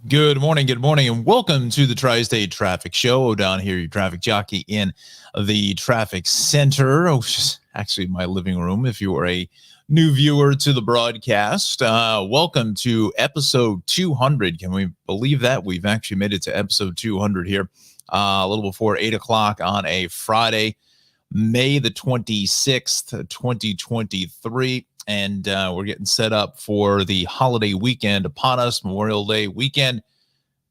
Good morning, and welcome to the Tri-State Traffic Show. Down here, your traffic jockey in the traffic center, which is actually my living room if you are a new viewer to the broadcast. Welcome to episode 200. Can we believe that? We've actually made it to episode 200 here, a little before 8 o'clock on a Friday, May the 26th, 2023. And we're getting set up for the holiday weekend upon us, Memorial Day weekend.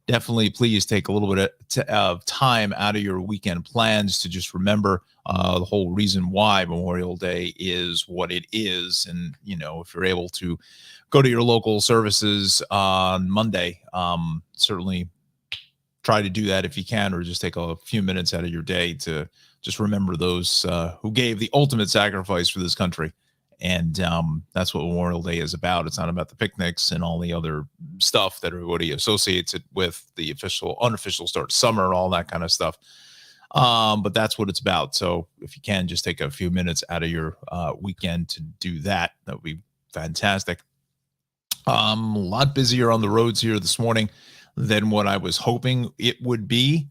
Definitely please take a little bit of time out of your weekend plans to just remember the whole reason why Memorial Day is what it is. And, if you're able to go to your local services on Monday, certainly try to do that if you can, or just take a few minutes out of your day to just remember those who gave the ultimate sacrifice for this country. And that's what Memorial Day is about. It's not about the picnics and all the other stuff that everybody associates it with, the official, unofficial start of summer, all that kind of stuff. But that's what it's about. So if you can, just take a few minutes out of your weekend to do that. That would be fantastic. A lot busier on the roads here this morning than what I was hoping it would be.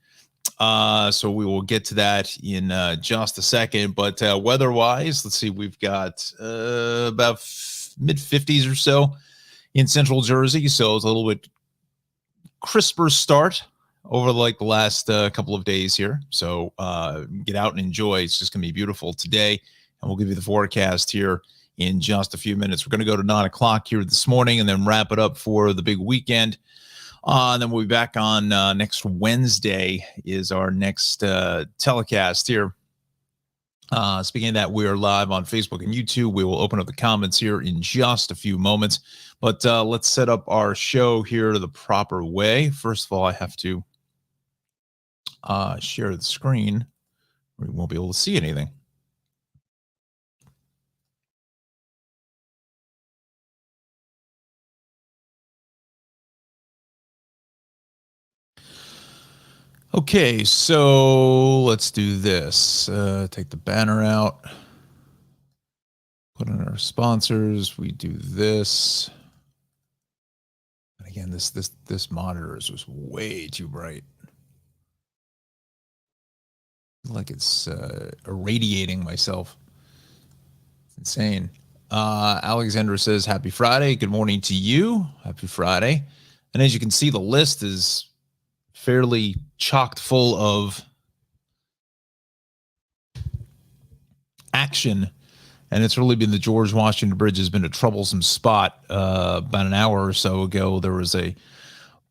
So we will get to that in just a second. But weather-wise, let's see, we've got about mid-50s or so in central Jersey. So it's a little bit crisper start over like the last couple of days here. So get out and enjoy. It's just going to be beautiful today. And we'll give you the forecast here in just a few minutes. We're going to go to 9 o'clock here this morning and then wrap it up for the big weekend. And then we'll be back on next Wednesday is our next telecast here. Speaking of that, we are live on Facebook and YouTube. We will open up the comments here in just a few moments. But let's set up our show here the proper way. First of all, I have to share the screen. We won't be able to see anything. Okay, so let's do this. Take the banner out. Put in our sponsors. We do this. And again, this monitor is just way too bright. Like it's irradiating myself. It's insane. Alexandra says, happy Friday. Good morning to you. Happy Friday. And as you can see, the list is fairly chocked full of action, and it's really been the George Washington Bridge has been a troublesome spot. About an hour or so ago, there was a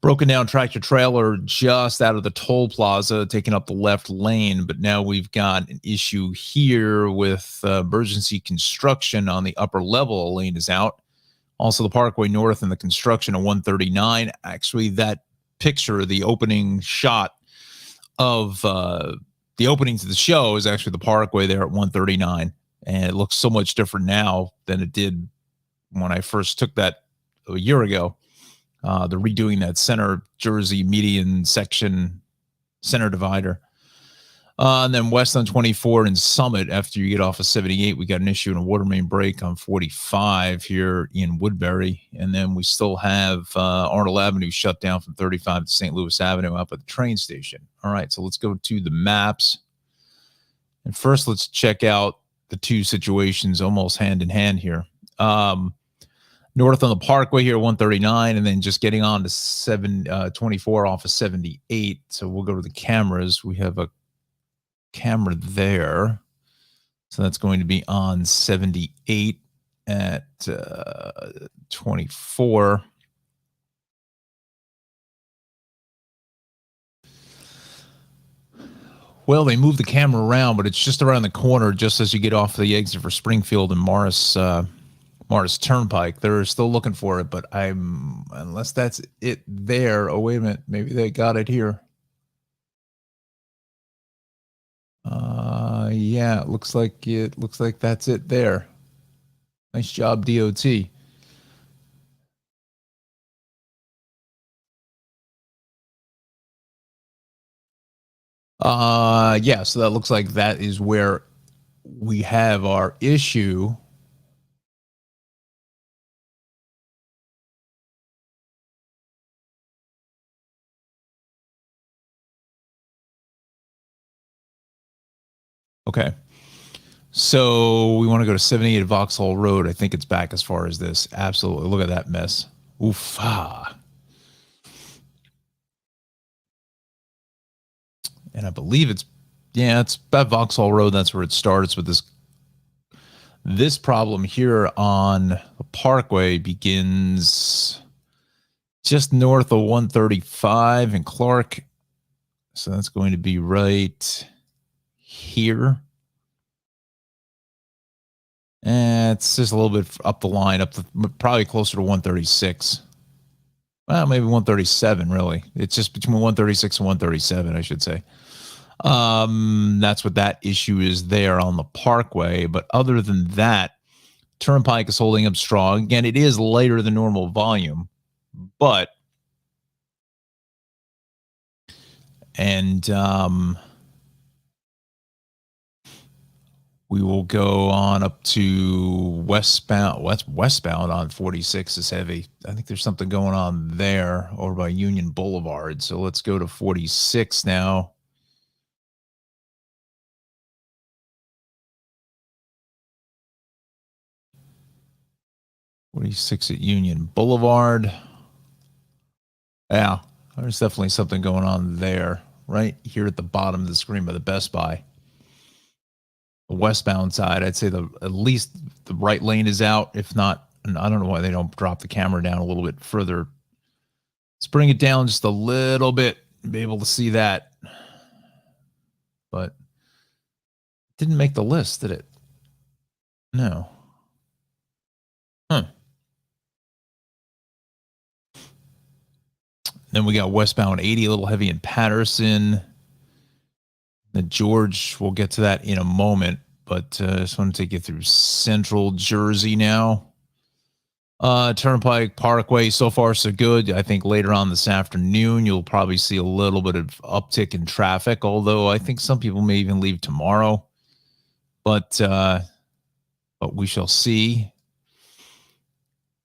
broken down tractor trailer just out of the toll plaza taking up the left lane, but now we've got an issue here with emergency construction on the upper level. A lane is out. Also, the Parkway North and the construction of 139. Actually, that picture, the opening shot of the opening to the show is actually the Parkway there at 139, and it looks so much different now than it did when I first took that a year ago. They're redoing that center Jersey median section, center divider. And then west on 24 in Summit, after you get off of 78, we got an issue in a water main break on 45 here in Woodbury. And then we still have Arnold Avenue shut down from 35 to St. Louis Avenue up at the train station. All right, so let's go to the maps. And first, let's check out the two situations almost hand in hand here. North on the Parkway here, 139, and then just getting on to 24 off of 78. So we'll go to the cameras. We have a camera there, so that's going to be on 78 at 24. Well, they moved the camera around, but it's just around the corner just as you get off the exit for Springfield and Morris Turnpike. They're still looking for it, but unless that's it there. Oh, wait a minute, maybe they got it here. Yeah, it looks like that's it there. Nice job, DOT. Yeah, so that looks like that is where we have our issue. Okay. So we want to go to 78 Vauxhall Road. I think it's back as far as this. Absolutely. Look at that mess. Oof. Ah. And I believe it's that Vauxhall Road. That's where it starts with this problem here on the Parkway begins just north of 135 in Clark. So that's going to be right here. And it's just a little bit up the line, probably closer to 136. Well, maybe 137, really. It's just between 136 and 137, I should say. That's what that issue is there on the Parkway. But other than that, Turnpike is holding up strong. Again, it is lighter than normal volume, but we will go on up to westbound on 46 is heavy. I think there's something going on there over by Union Boulevard. So let's go to 46 now. 46 at Union Boulevard. Yeah, there's definitely something going on there, right here at the bottom of the screen by the Best Buy. The westbound side, I'd say at least the right lane is out. If not, and I don't know why they don't drop the camera down a little bit further. Let's bring it down just a little bit and be able to see that. But it didn't make the list, did it? No. Then we got westbound 80, a little heavy in Patterson. Then George, we'll get to that in a moment, but I just want to take you through Central Jersey now. Turnpike Parkway, so far so good. I think later on this afternoon, you'll probably see a little bit of uptick in traffic, although I think some people may even leave tomorrow. But we shall see.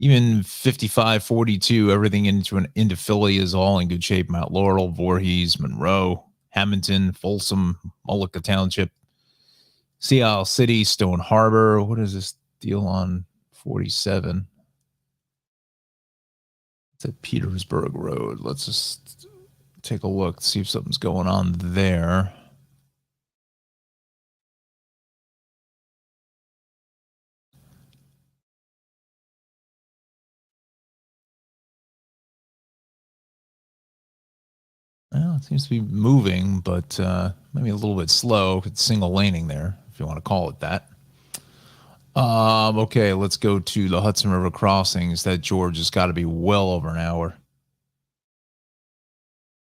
Even 55-42, everything into Philly is all in good shape. Mount Laurel, Voorhees, Monroe, Hamilton, Folsom, Mullica Township, Sea Isle City, Stone Harbor. What is this deal on 47? It's at Petersburg Road. Let's just take a look, see if something's going on there. Well, it seems to be moving, but maybe a little bit slow. It's single laning there, if you want to call it that. Okay, let's go to the Hudson River crossings. That George has got to be well over an hour.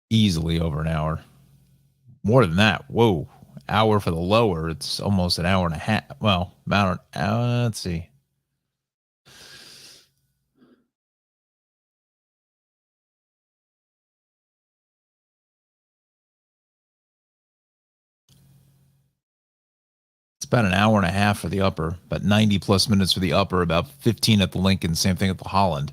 Easily over an hour. More than that. Whoa. Hour for the lower. It's almost an hour and a half. Well, about an hour. Let's see. It's about an hour and a half for the upper, about 90 plus minutes for the upper, about 15 at the Lincoln, same thing at the Holland.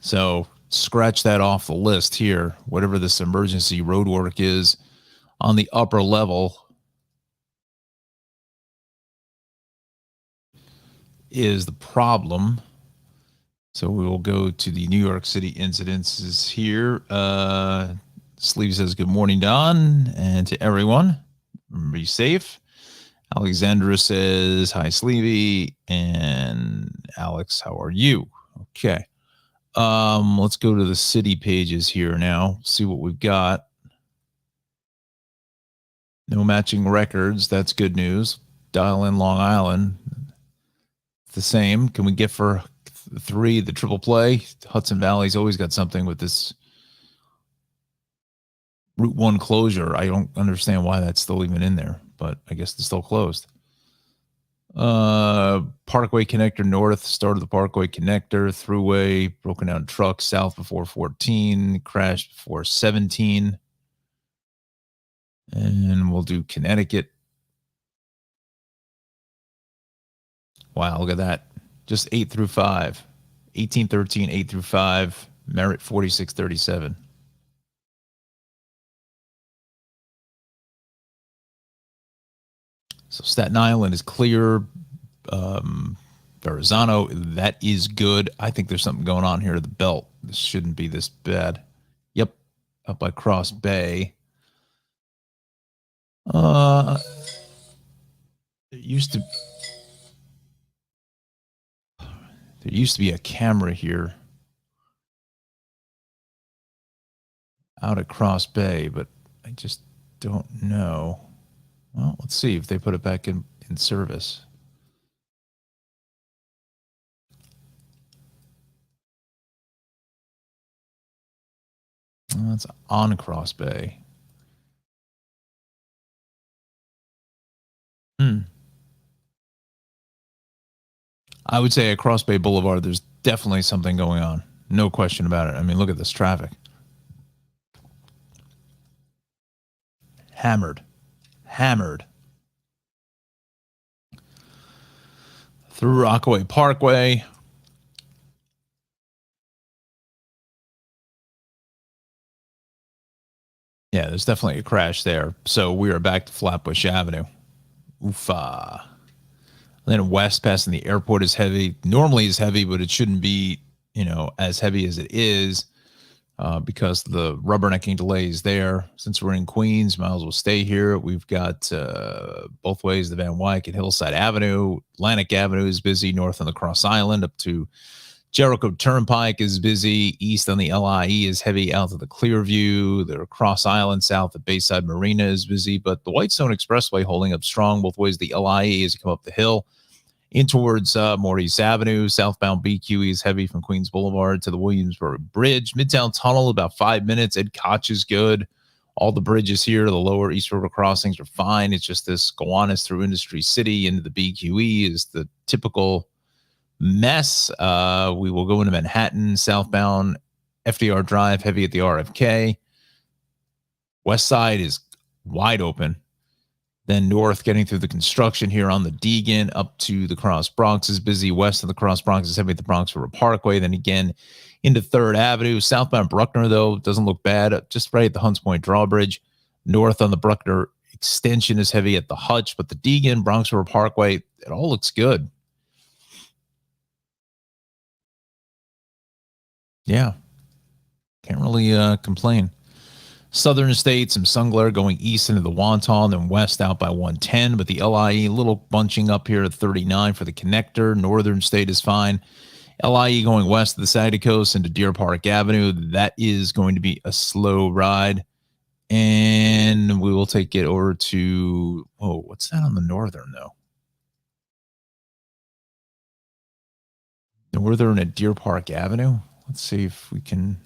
So scratch that off the list here. Whatever this emergency road work is on the upper level is the problem. So we will go to the New York City incidences here. Sleeve says, good morning, Don, and to everyone. Be safe. Alexandra says, hi, Sleevey. And Alex, how are you? Okay. Let's go to the city pages here now, see what we've got. No matching records. That's good news. Dial in Long Island. The same. Can we get for 3 the triple play? Hudson Valley's always got something with this Route 1 closure. I don't understand why that's still even in there, but I guess it's still closed. Parkway Connector North, start of the Parkway Connector, throughway, broken down truck south before 14, crashed before 17. And we'll do Connecticut. Wow, look at that. Just 8 through 5. 1813, 8 through 5. Merritt 4637. So Staten Island is clear. Verrazano, that is good. I think there's something going on here at the belt. This shouldn't be this bad. Yep, up by Cross Bay. There used to be a camera here out at Cross Bay, but I just don't know. Well, let's see if they put it back in service. That's on Cross Bay. I would say at Cross Bay Boulevard, there's definitely something going on. No question about it. I mean, look at this traffic. Hammered. Through Rockaway Parkway. Yeah, there's definitely a crash there. So we are back to Flatbush Avenue. Oofa. Then west passing the airport is heavy. Normally is heavy, but it shouldn't be, as heavy as it is because the rubbernecking delay is there. Since we're in Queens, might as well stay here. We've got both ways, the Van Wyck and Hillside Avenue. Atlantic Avenue is busy north on the Cross Island up to Jericho Turnpike is busy. East on the LIE is heavy out to the Clearview. The Cross Island south of Bayside Marina is busy, but the Whitestone Expressway holding up strong both ways. The LIE as you come up the hill in towards Maurice Avenue. Southbound BQE is heavy from Queens Boulevard to the Williamsburg Bridge. Midtown Tunnel, about 5 minutes. Ed Koch is good. All the bridges here, the lower East River crossings are fine. It's just this Gowanus through Industry City into the BQE is the typical mess. We will go into Manhattan, southbound FDR Drive, heavy at the RFK. West side is wide open. Then north, getting through the construction here on the Deegan up to the Cross Bronx is busy. West of the Cross Bronx is heavy at the Bronx River Parkway. Then again into 3rd Avenue. Southbound Bruckner, though, doesn't look bad. Just right at the Hunts Point Drawbridge. North on the Bruckner extension is heavy at the Hutch, but the Deegan, Bronx River Parkway, it all looks good. Yeah. Can't really complain. Southern State, some sun glare going east into the Wonton, then west out by 110. But the LIE, a little bunching up here at 39 for the connector. Northern State is fine. LIE going west of the Saginaw Coast into Deer Park Avenue. That is going to be a slow ride. And we will take it over to, what's that on the northern, though? Northern at Deer Park Avenue. Let's see if we can.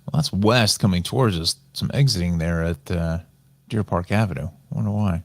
Well, that's west coming towards us. Some exiting there at Deer Park Avenue. I wonder why.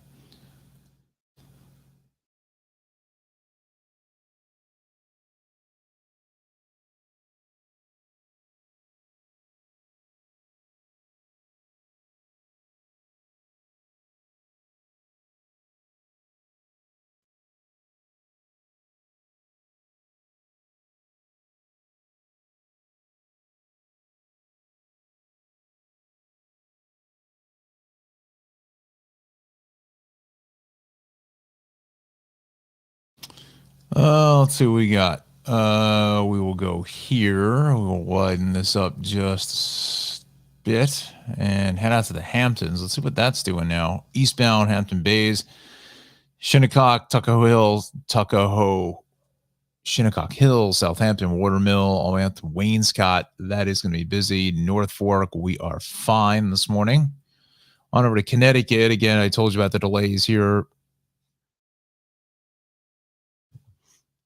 Let's see what we got. We will go here. We will widen this up just a bit and head out to the Hamptons. Let's see what that's doing now. Eastbound Hampton Bays, Shinnecock, Shinnecock Hill, Southampton, Watermill, all the way up to Wainscott. That is going to be busy. North Fork, we are fine this morning. On over to Connecticut. Again, I told you about the delays here.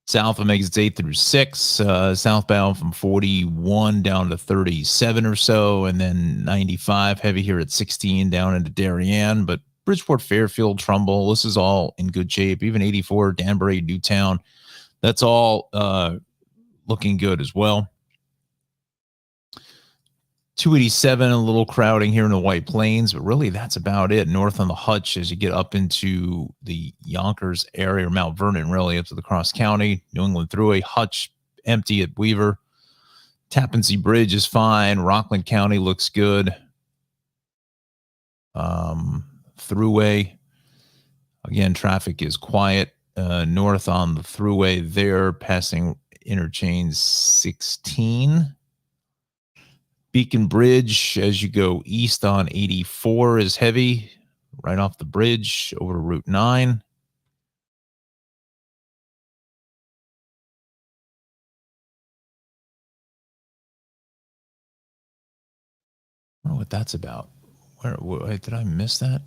South of exits 8 through 6, southbound from 41 down to 37 or so, and then 95 heavy here at 16 down into Darien. But Bridgeport, Fairfield, Trumbull, this is all in good shape. Even 84, Danbury, Newtown, That's all looking good as well. 287, a little crowding here in the White Plains, but really that's about it. North on the Hutch as you get up into the Yonkers area, or Mount Vernon, really, up to the Cross County, New England Thruway. Hutch empty at Weaver. Tappan Zee Bridge is fine. Rockland County looks good. Thruway, again, traffic is quiet. North on the Thruway there, passing interchange 16. Beacon Bridge, as you go east on 84, is heavy. Right off the bridge over to Route 9. I don't know what that's about. Where did I miss that?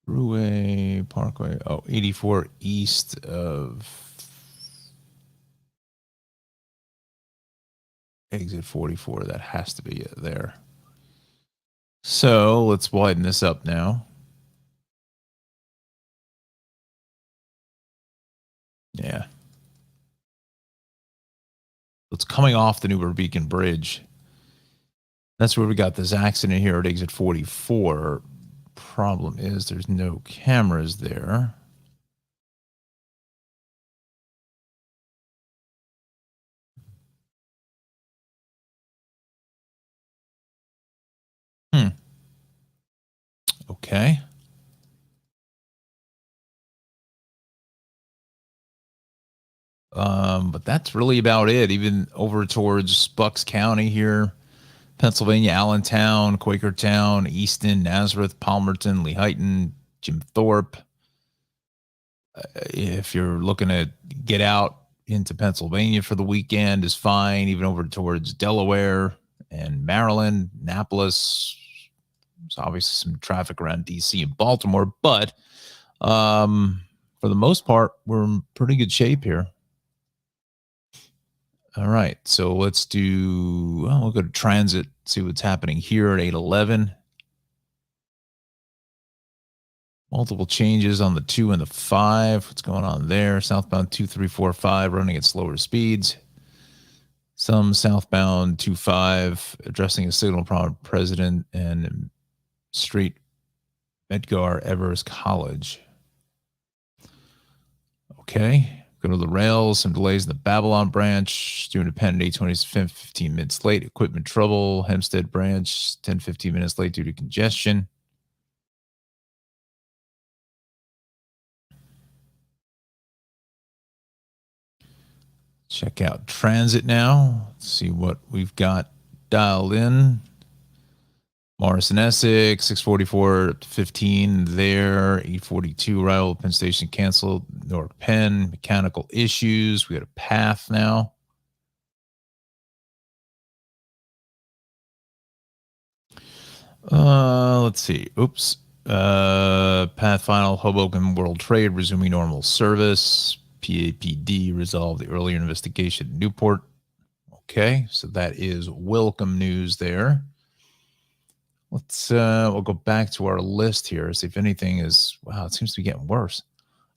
Thruway Parkway. Oh, 84 east of exit 44. That has to be it there. So let's widen this up now. Yeah. It's coming off the Newburgh Beacon Bridge. That's where we got this accident here at exit 44. Problem is there's no cameras there. Okay. But that's really about it. Even over towards Bucks County here, Pennsylvania, Allentown, Quakertown, Easton, Nazareth, Palmerton, Lehighton, Jim Thorpe. If you're looking to get out into Pennsylvania for the weekend, is fine. Even over towards Delaware and Maryland, Annapolis. There's obviously some traffic around DC and Baltimore, but for the most part, we're in pretty good shape here. All right, so let's do, well, we'll go to transit, see what's happening here at 811. Multiple changes on the 2 and the 5. What's going on there? Southbound 2345 running at slower speeds. Some southbound 25 addressing a signal problem, President and Street, Medgar Evers College. Okay. Go to the rails, some delays in the Babylon branch, Stu Independent 820, 15 minutes late, equipment trouble, Hempstead branch, 10, 15 minutes late due to congestion. Check out transit now, see what we've got dialed in. Morrison Essex, 644 15 there, 842 arrival, Penn Station canceled, Newark Penn, mechanical issues. We got a path now. Let's see. Oops. Path final, Hoboken World Trade resuming normal service. PAPD resolved the earlier investigation in Newport. Okay, so that is welcome news there. Let's we'll go back to our list here, see if anything is, wow, it seems to be getting worse.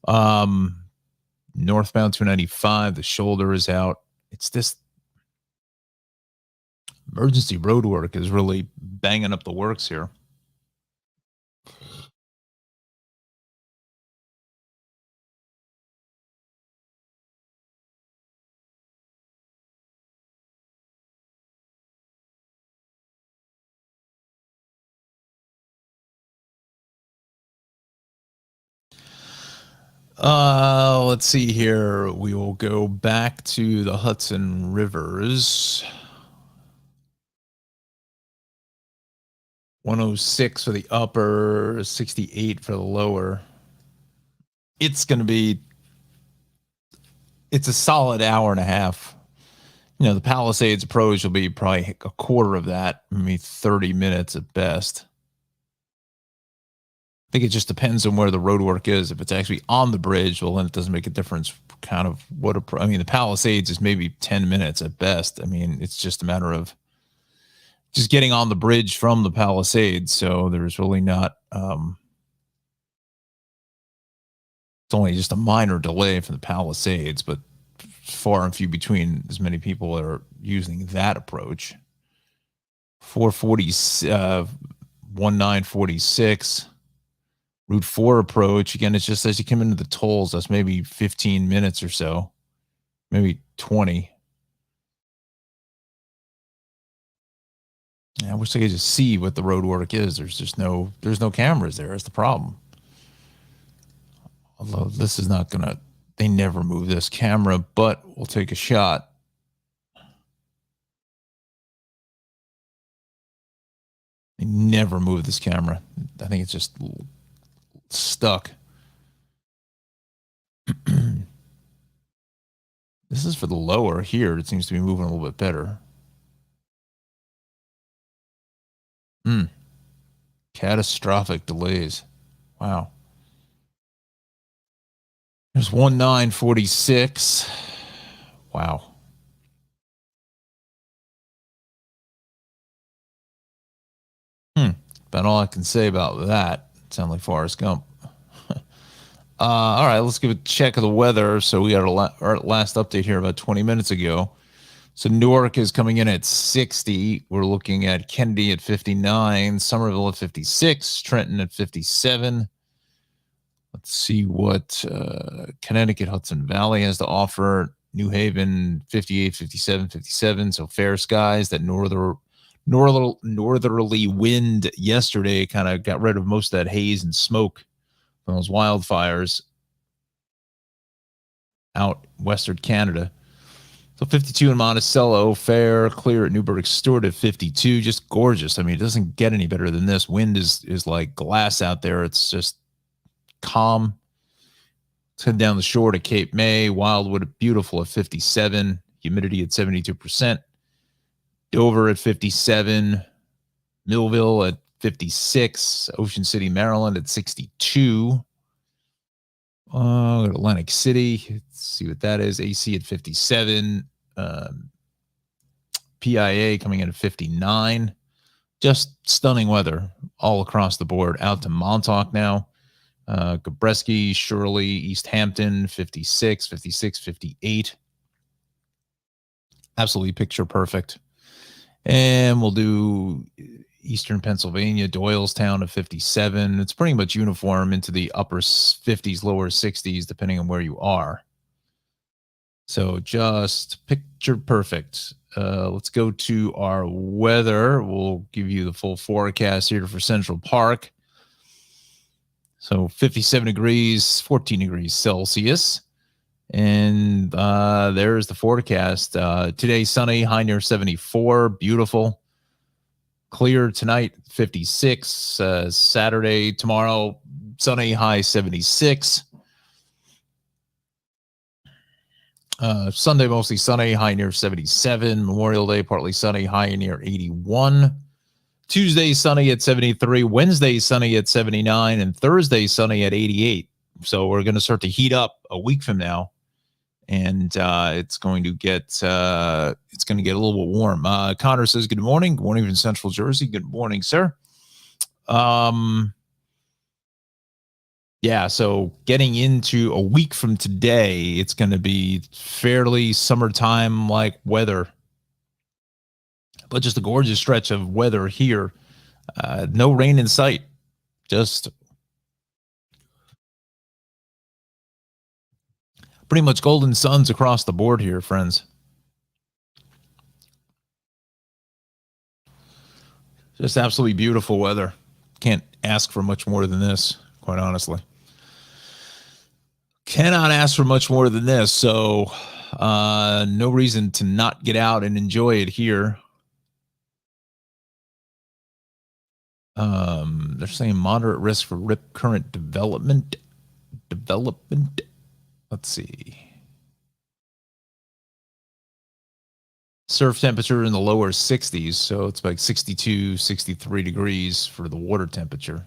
Northbound 295, the shoulder is out. It's this emergency road work is really banging up the works here. Let's see here. We will go back to the Hudson Rivers. 106 for the upper, 68 for the lower. It's going to be, it's a solid hour and a half. You know, the Palisades approach will be probably a quarter of that, maybe 30 minutes at best. I think it just depends on where the road work is. If it's actually on the bridge, well, then it doesn't make a difference kind of what, I mean, the Palisades is maybe 10 minutes at best. I mean, it's just a matter of just getting on the bridge from the Palisades. So there's really not, it's only just a minor delay from the Palisades, but far and few between as many people are using that approach. 440, 1946. Route 4 approach. Again, it's just as you come into the tolls, that's maybe 15 minutes or so, maybe 20. I wish I could just see what the road work is. There's no cameras there. That's the problem. Although this is not gonna, they never move this camera, but we'll take a shot. They never move this camera. I think it's just stuck. This is for the lower here. It seems to be moving a little bit better. Catastrophic delays. Wow. There's 1946. Wow. About all I can say about that. Sound like Forrest Gump. All right, let's give a check of the weather. So we got our last update here about 20 minutes ago. So Newark is coming in at 60. We're looking at Kennedy at 59, Somerville at 56, Trenton at 57. Let's see what Connecticut, Hudson Valley has to offer. New Haven, 58, 57, 57. So fair skies. That northerly wind yesterday kind of got rid of most of that haze and smoke from those wildfires out western Canada. So 52 in Monticello, fair, clear at Newburgh Stewart at 52, just gorgeous. I mean, it doesn't get any better than this. Wind is like glass out there. It's just calm. Let's head down the shore to Cape May. Wildwood, beautiful at 57, humidity at 72%. Dover at 57, Millville at 56, Ocean City, Maryland at 62. Atlantic City, let's see what that is. AC at 57. PIA coming in at 59. Just stunning weather all across the board. Out to Montauk now. Gabreski, Shirley, East Hampton, 56, 56, 58. Absolutely picture perfect. And we'll do Eastern Pennsylvania, Doylestown at 57. It's pretty much uniform into the upper 50s, lower 60s, depending on where you are. So just picture perfect. Let's go to our weather. We'll give you the full forecast here for Central Park. So 57 degrees, 14 degrees Celsius. And there's the forecast. Today, sunny, high near 74. Beautiful. Clear tonight, 56. Saturday, tomorrow, sunny, high 76. Sunday, mostly sunny, high near 77. Memorial Day, partly sunny, high near 81. Tuesday, sunny at 73. Wednesday, sunny at 79. And Thursday, sunny at 88. So we're going to start to heat up a week from now. And it's going to get a little bit warm. Connor says, good morning. Good morning from Central Jersey. Good morning, sir. Yeah, so getting into a week from today, it's going to be fairly summertime-like weather. But just a gorgeous stretch of weather here. No rain in sight. Just pretty much golden suns across the board here, friends. Just absolutely beautiful weather. Can't ask for much more than this, quite honestly. Cannot ask for much more than this. So no reason to not get out and enjoy it here. They're saying moderate risk for rip current development. Let's see. Surf temperature in the lower 60s. So it's like 62, 63 degrees for the water temperature.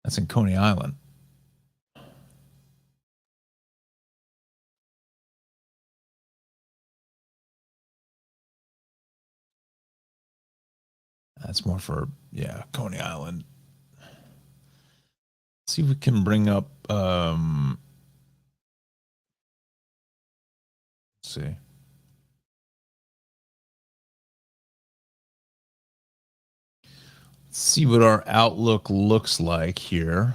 That's in Coney Island. That's more for, yeah, Coney Island. Let's see if we can bring up, let's see. Let's see what our outlook looks like here.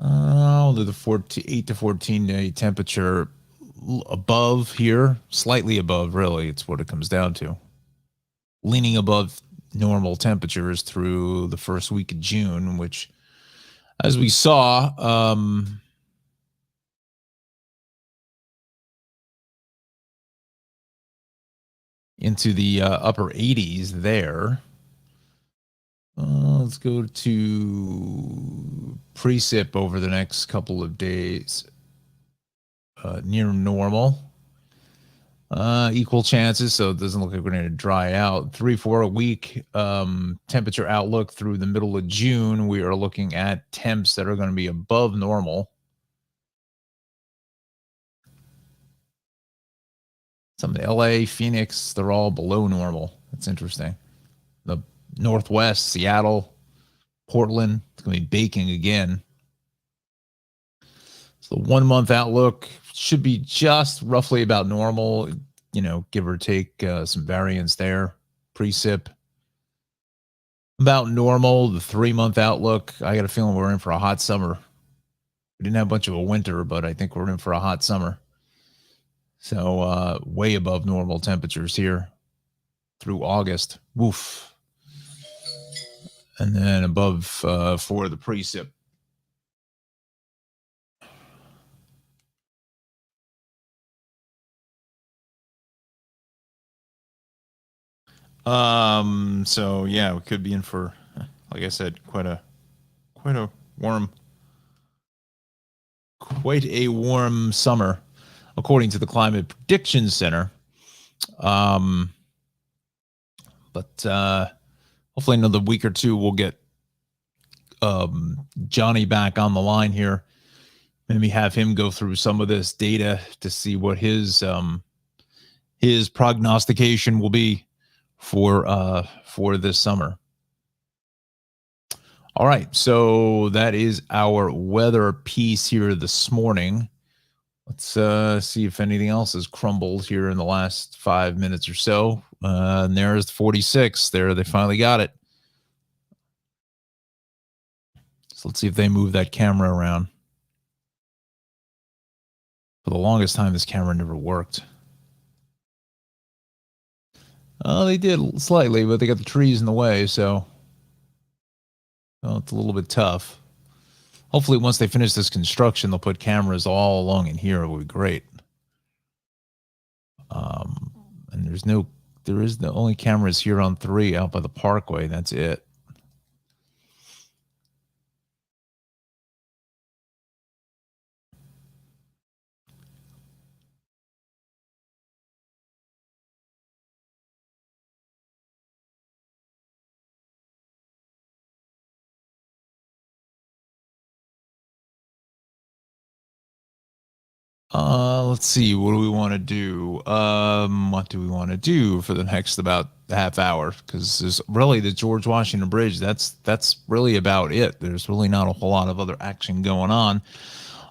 We'll do the 8 to 14 day temperature above here, slightly above, really. It's what it comes down to. Leaning above normal temperatures through the first week of June, which, as we saw, into the upper 80s there. Let's go to precip over the next couple of days. Near normal. Equal chances, so it doesn't look like we're going to dry out. 3-4 a week temperature outlook through the middle of June. We are looking at temps that are going to be above normal. Some of LA, Phoenix, they're all below normal. That's interesting. The Northwest, Seattle, Portland, it's going to be baking again. So the 1 month outlook should be just roughly about normal, give or take some variance there. Precip about normal. The 3 month outlook, I got a feeling we're in for a hot summer. We didn't have a bunch of a winter, but I think we're in for a hot summer. So way above normal temperatures here through August. Woof. And then above for the precip. So yeah, we could be in for, like I said, quite a warm summer, according to the Climate Prediction Center. But hopefully another week or two we'll get Johnny back on the line here. Maybe have him go through some of this data to see what his prognostication will be for this summer. All right, so that is our weather piece here this morning. Let's see if anything else has crumbled here in the last 5 minutes or so. And there's the 46. There, they finally got it. So let's see if they move that camera around. For the longest time, this camera never worked. Oh, they did slightly, but they got the trees in the way, so it's a little bit tough. Hopefully, once they finish this construction, they'll put cameras all along in here. It would be great. And there is the only cameras here on 3 out by the Parkway. That's it. Let's see. What do we want to do? What do we want to do for the next about half hour? Because there's really the George Washington Bridge. That's really about it. There's really not a whole lot of other action going on.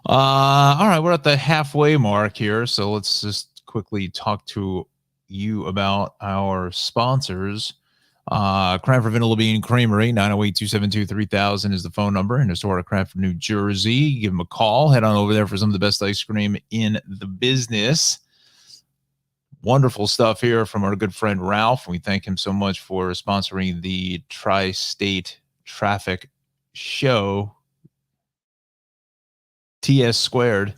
All right, we're at the halfway mark here, so let's just quickly talk to you about our sponsors. Cranford Vanilla Bean Creamery, 908-272-3000 is the phone number in historic Cranford, New Jersey. Give them a call. Head on over there for some of the best ice cream in the business. Wonderful stuff here from our good friend Ralph. We thank him so much for sponsoring the Tri-State Traffic Show, TS Squared.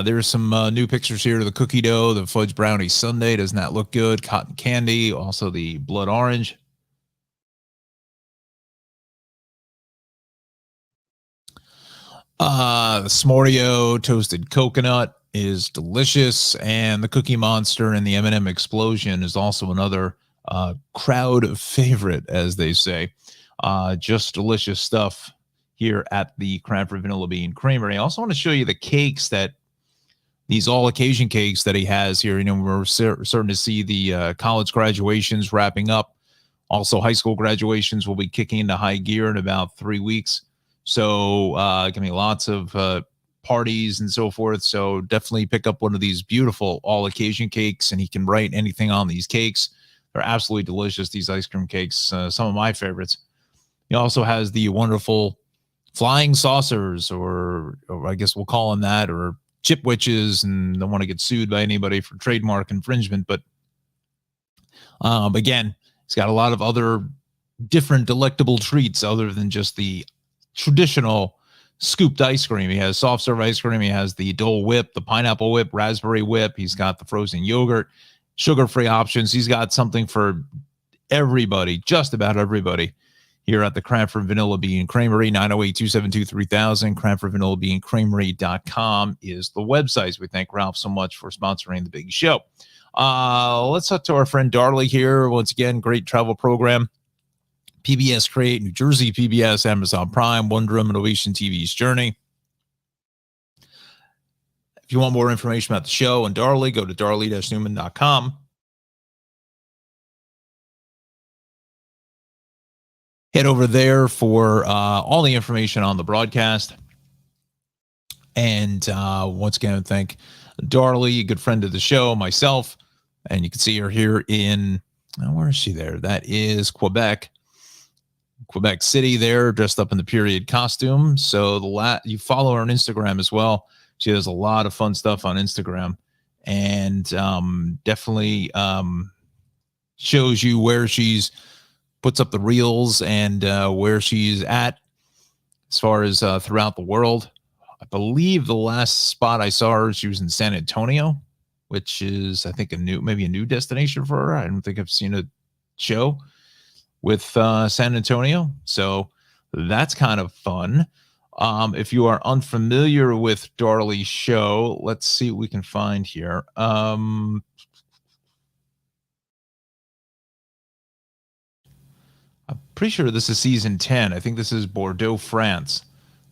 There's some new pictures here of the cookie dough, the fudge brownie sundae. Doesn't that look good? Cotton candy, also the blood orange. The Smartio toasted coconut is delicious, and the Cookie Monster and the M&M Explosion is also another crowd favorite, as they say. Just delicious stuff here at the Cranford Vanilla Bean Creamery. I also want to show you the cakes that these all occasion cakes that he has here. We're starting to see the college graduations wrapping up. Also, high school graduations will be kicking into high gear in about 3 weeks. So gonna be lots of parties and so forth. So definitely pick up one of these beautiful all occasion cakes, and he can write anything on these cakes. They're absolutely delicious, these ice cream cakes, some of my favorites. He also has the wonderful flying saucers, or I guess we'll call them that, or chip witches, and don't want to get sued by anybody for trademark infringement. But again, it's got a lot of other different delectable treats other than just the traditional scooped ice cream. He has soft serve ice cream. He has the Dole Whip, the pineapple whip, raspberry whip. He's got the frozen yogurt, sugar-free options. He's got something for everybody, just about everybody, here at the Cranford Vanilla Bean Creamery. 908-272-3000. CranfordVanillaBeanCreamery.com is the website. We thank Ralph so much for sponsoring the big show. Let's talk to our friend Darley here. Once again, great travel program. PBS Create, New Jersey PBS, Amazon Prime, Wondrum, and Ovation TV's Journey. If you want more information about the show and Darley, go to darley-newman.com. Head over there for all the information on the broadcast. And once again, thank Darley, a good friend of the show, myself. And you can see her here in, where is she there? That is Quebec City there, dressed up in the period costume. So you follow her on Instagram as well. She does a lot of fun stuff on Instagram, and definitely shows you where she's puts up the reels and where she's at as far as throughout the world. I believe the last spot I saw her, she was in San Antonio, which is, I think, maybe a new destination for her. I don't think I've seen a show with San Antonio. So that's kind of fun. If you are unfamiliar with Darley's show, let's see what we can find here. I'm pretty sure this is season 10. I think this is Bordeaux, France.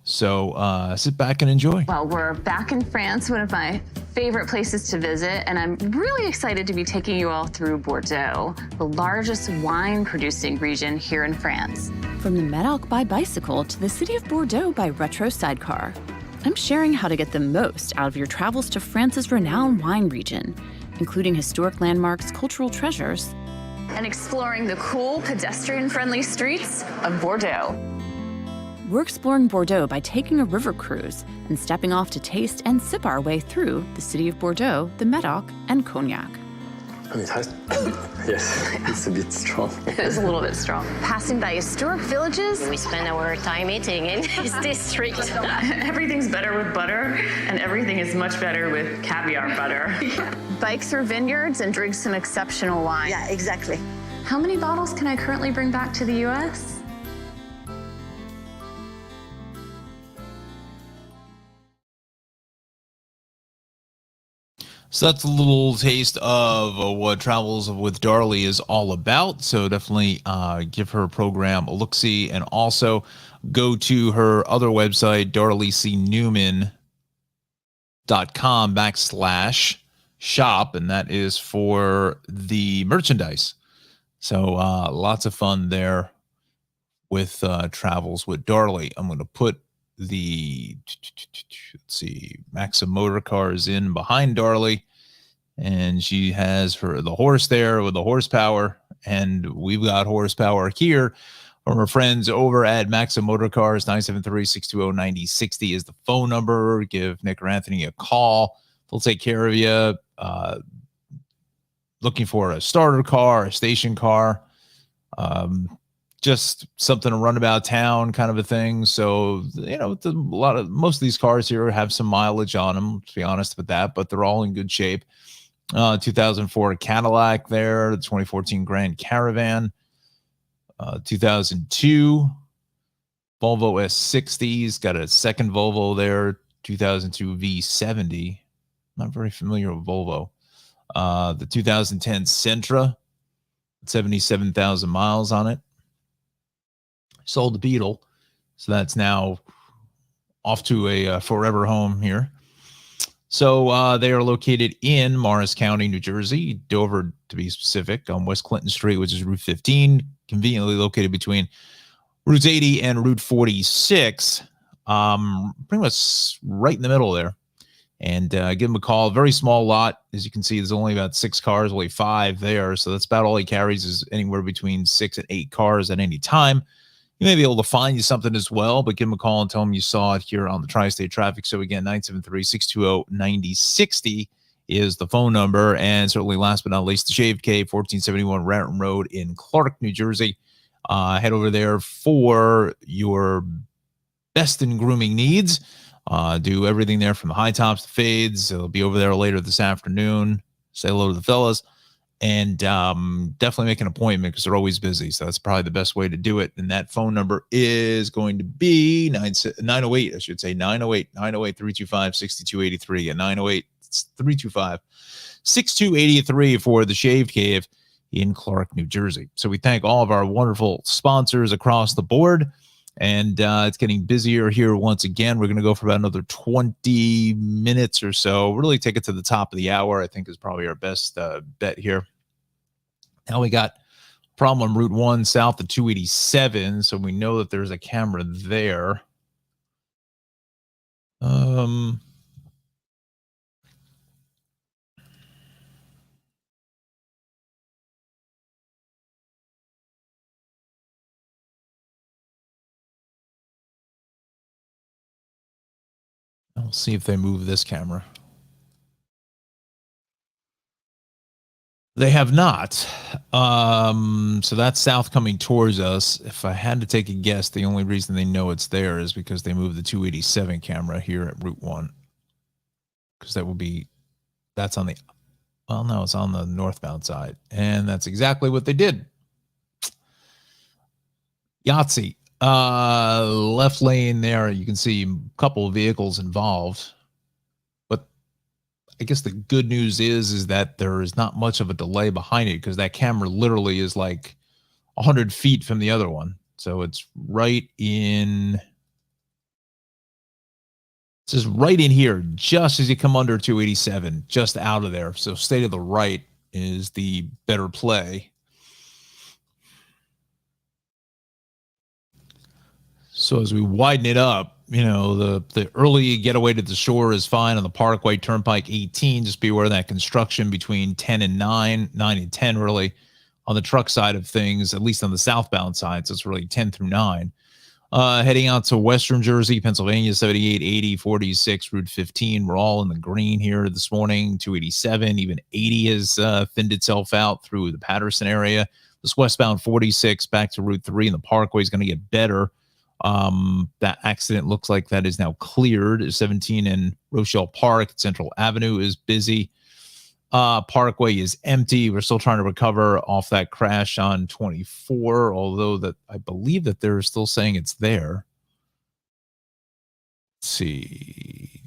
So sit back and enjoy. Well, we're back in France, one of my favorite places to visit, and I'm really excited to be taking you all through Bordeaux, the largest wine-producing region here in France. From the Medoc by bicycle to the city of Bordeaux by retro sidecar, I'm sharing how to get the most out of your travels to France's renowned wine region, including historic landmarks, cultural treasures, and exploring the cool, pedestrian-friendly streets of Bordeaux. We're exploring Bordeaux by taking a river cruise and stepping off to taste and sip our way through the city of Bordeaux, the Medoc, and Cognac. Yes, it's a bit strong. It is a little bit strong. Passing by historic villages. We spend our time eating in this district. Everything's better with butter, and everything is much better with caviar butter. Bike through vineyards and drink some exceptional wine. Yeah, exactly. How many bottles can I currently bring back to the U.S.? So that's a little taste of what Travels with Darley is all about. So definitely give her program a look-see, and also go to her other website, darleycnewman.com/shop, and that is for the merchandise. So lots of fun there with Travels with Darley. I'm going to put the, let's see, Maxim Motor Cars in behind Darley, and she has the horse there with the horsepower, and we've got horsepower here from our friends over at Maxim Motor Cars. 973-620-9060 is the phone number. Give Nick or Anthony a call. They'll take care of you. Looking for a starter car, a station car, just something to run about town kind of a thing. So, most of these cars here have some mileage on them, to be honest with that, but they're all in good shape. 2004 Cadillac there, the 2014 Grand Caravan, 2002 Volvo S60s, got a second Volvo there, 2002 V70. Not very familiar with Volvo. The 2010 Sentra, 77,000 miles on it. Sold the Beetle, so that's now off to a forever home here. So they are located in Morris County, New Jersey, Dover to be specific, on West Clinton Street, which is Route 15, conveniently located between Route 80 and Route 46, pretty much right in the middle there. And give him a call. Very small lot. As you can see, there's only about 6 cars, only 5 there. So that's about all he carries, is anywhere between 6 and 8 cars at any time. You may be able to find you something as well, but give him a call and tell him you saw it here on the Tri-State Traffic Show. Again, 973-620-9060 is the phone number. And certainly last but not least, the Shaved Cave, 1471 Raritan Road in Clark, New Jersey. Head over there for your best in grooming needs. Do everything there from the high tops to fades. They'll be over there later this afternoon. Say hello to the fellas. And definitely make an appointment because they're always busy. So that's probably the best way to do it. And that phone number is going to be 908, I should say, 908-325-6283. And 908-325-6283 for the Shaved Cave in Clark, New Jersey. So we thank all of our wonderful sponsors across the board. And it's getting busier here once again. We're going to go for about another 20 minutes or so. Really take it to the top of the hour, I think, is probably our best bet here. Now we got problem on Route 1 south of 287. So we know that there's a camera there. We'll see if they move this camera. They have not. So that's south coming towards us. If I had to take a guess, the only reason they know it's there is because they moved the 287 camera here at Route 1. Because that's on the, well, no, it's on the northbound side. And that's exactly what they did. Yahtzee. Left lane there, you can see a couple of vehicles involved. But I guess the good news is that there is not much of a delay behind it because that camera literally is like 100 feet from the other one. So it's right in, it's just right in here, just as you come under 287, just out of there. So stay to the right is the better play. So as we widen it up, you know, the early getaway to the shore is fine on the Parkway Turnpike 18. Just be aware of that construction between 10 and 9 and 10 really on the truck side of things, at least on the southbound side. So it's really 10 through 9. Heading out to Western Jersey, Pennsylvania, 78, 80, 46, Route 15. We're all in the green here this morning. 287, even 80 has thinned itself out through the Patterson area. This westbound 46 back to Route 3 and the Parkway is going to get better. That accident looks like that is now cleared. 17 in Rochelle Park, Central Avenue is busy. Parkway is empty. We're still trying to recover off that crash on 24, although that I believe that they're still saying it's there. Let's see.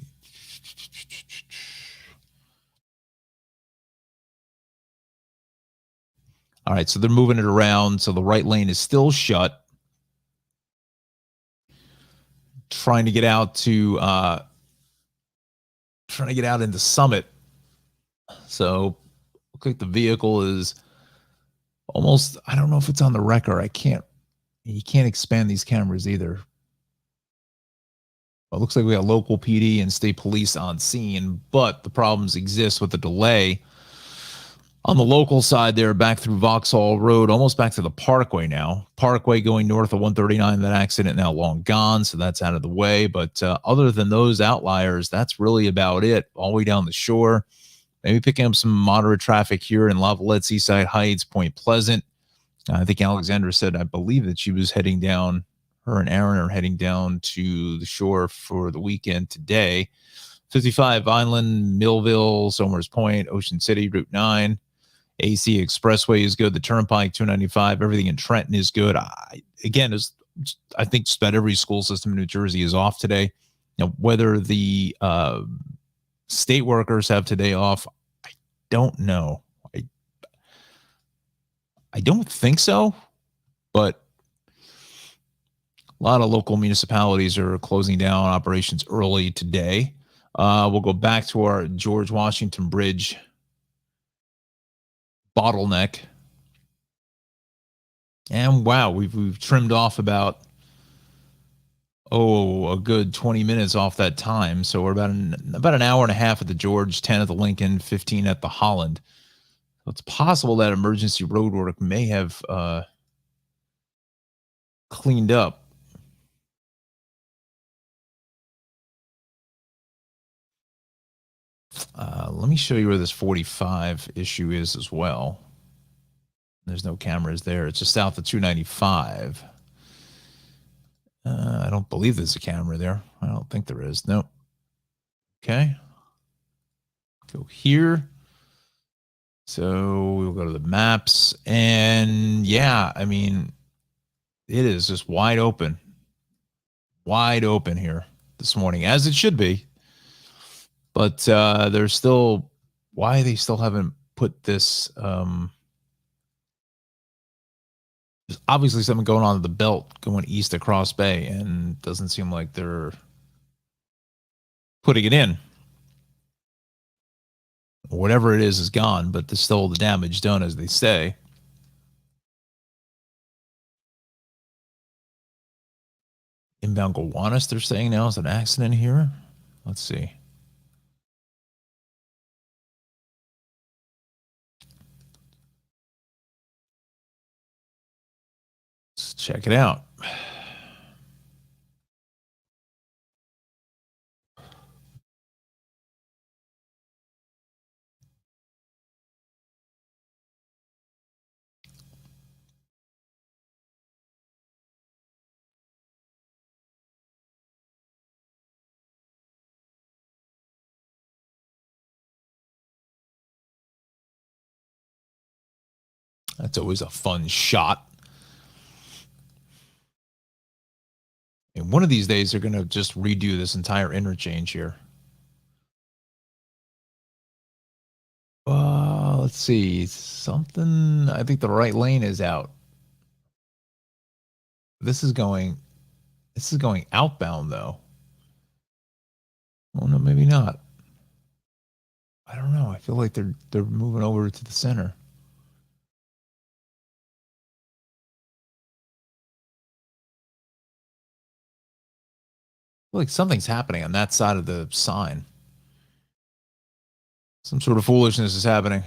All right, so they're moving it around. So the right lane is still shut. Trying to get out into Summit. So look like the vehicle is almost, I don't know if it's on the wrecker. You can't expand these cameras either. Well, it looks like we got local PD and state police on scene, but the problems exist with the delay. On the local side there, back through Vauxhall Road, almost back to the Parkway now. Parkway going north of 139, that accident now long gone, so that's out of the way. But other than those outliers, that's really about it. All the way down the shore. Maybe picking up some moderate traffic here in Lavalette, Seaside Heights, Point Pleasant. I think Alexandra said, I believe that she was heading down, her and Aaron are heading down to the shore for the weekend today. 55, Vineland, Millville, Somers Point, Ocean City, Route 9. AC Expressway is good. The Turnpike 295, everything in Trenton is good. I think just about every school system in New Jersey is off today. Now, whether the state workers have today off, I don't know. I don't think so, but a lot of local municipalities are closing down operations early today. We'll go back to our George Washington Bridge bottleneck. And wow, we've trimmed off about a good 20 minutes off that time. So we're about an hour and a half at the George, 10 at the Lincoln, 15 at the Holland. So it's possible that emergency road work may have cleaned up. Let me show you where this 45 issue is as well. There's no cameras there. It's just south of 295. I don't believe there's a camera there. I don't think there is. Nope. Okay. Go here. So we'll go to the maps. And yeah, I mean, it is just wide open. Wide open here this morning, as it should be. But there's still, why they still haven't put this, there's obviously something going on at the belt going east across Bay, and doesn't seem like they're putting it in. Whatever it is gone, but there's still the damage done, as they say. Inbound Gowanus, they're saying now, is an accident here. Let's see. Let's check it out. That's always a fun shot. And one of these days, they're going to just redo this entire interchange here. Let's see. Something, I think the right lane is out. This is going outbound, though. Oh, no, maybe not. I don't know. I feel like they're moving over to the center. Like something's happening on that side of the sign. Some sort of foolishness is happening.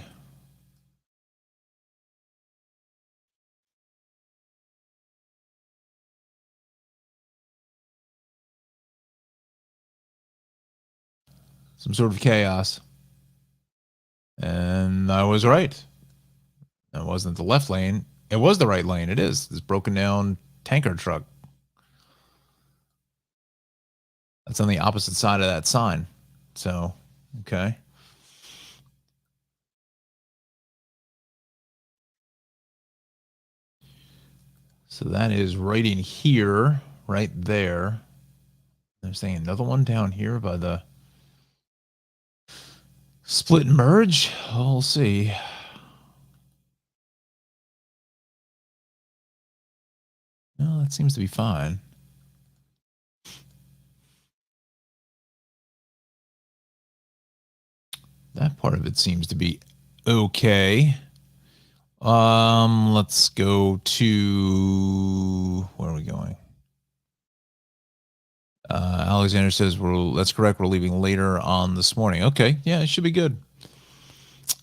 Some sort of chaos. And I was right. It wasn't the left lane. It was the right lane. It is. This broken down tanker truck. That's on the opposite side of that sign. So, okay. So that is right in here, right there. They're saying another one down here by the split and merge. We'll see. No, that seems to be fine. That part of it seems to be okay. Let's go to, where are we going? Alexander says that's correct. We're leaving later on this morning. Okay. Yeah, it should be good.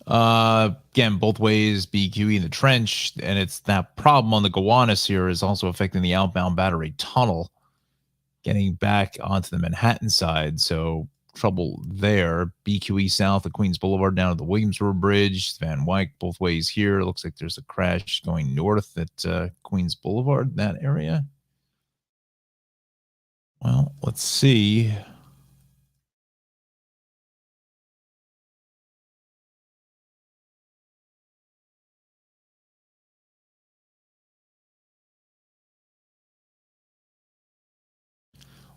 Again, both ways, BQE in the trench, and it's that problem on the Gowanus here is also affecting the outbound Battery Tunnel, getting back onto the Manhattan side. So trouble there. BQE south of Queens Boulevard down to the Williamsburg Bridge. Van Wyck both ways here. It looks like there's a crash going north at Queens Boulevard, that area. Well, let's see.